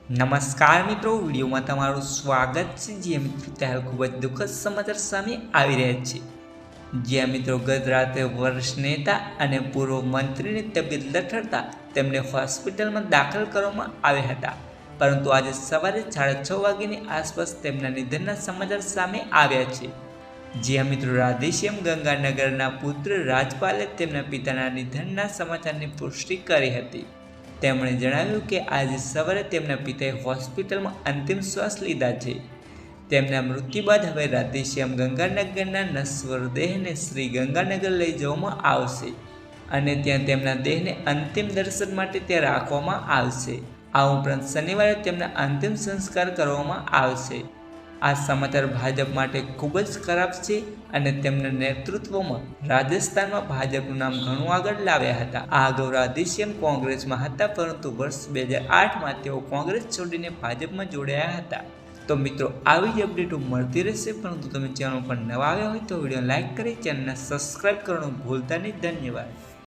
નમસ્કાર મિત્રો, વિડીયોમાં તમારું સ્વાગત છે। જે મિત્રો ત્યારે ખૂબ જ દુઃખદ સમાચાર સામે આવી રહ્યા છે। જ્યાં મિત્રો ગત રાતે વરિષ્ઠ નેતા અને પૂર્વ મંત્રીની તબિયત લથડતા તેમને હોસ્પિટલમાં દાખલ કરવામાં આવ્યા હતા, પરંતુ આજે સવારે 6:30 વાગ્યાની આસપાસ તેમના નિધનના સમાચાર સામે આવ્યા છે। જ્યાં મિત્રો રાધેશ્યામ ગંગાનગરના પુત્ર રાજપાલે તેમના પિતાના નિધનના સમાચારની પુષ્ટિ કરી હતી। તેમણે જણાવ્યું કે આજે સવારે તેમના પિતાએ હોસ્પિટલમાં અંતિમ શ્વાસ લીધા છે। તેમના મૃત્યુ બાદ હવે રાધેશ્યામ ગંગાનગરના નશ્વર દેહને શ્રી ગંગાનગર લઈ જવામાં આવશે અને ત્યાં તેમના દેહને અંતિમ દર્શન માટે ત્યાં રાખવામાં આવશે। આ ઉપરાંત શનિવારે તેમના અંતિમ સંસ્કાર કરવામાં આવશે। આ સમાચાર ભાજપ માટે ખૂબ જ ખરાબ છે અને તેમના નેતૃત્વમાં રાજસ્થાનમાં ભાજપનું નામ ઘણું આગળ લાવ્યા હતા। આ અગાઉ રાધેશ્યામ કોંગ્રેસમાં હતા, પરંતુ વર્ષ 2008માં તેઓ કોંગ્રેસ છોડીને ભાજપમાં જોડાયા હતા। તો મિત્રો, આવી જ અપડેટો મળતી રહેશે, પરંતુ તમે ચેનલ પર નવા આવ્યા હોય તો વિડીયો લાઇક કરી ચેનલને સબસ્ક્રાઇબ કરવાનું ભૂલતા નહીં। ધન્યવાદ।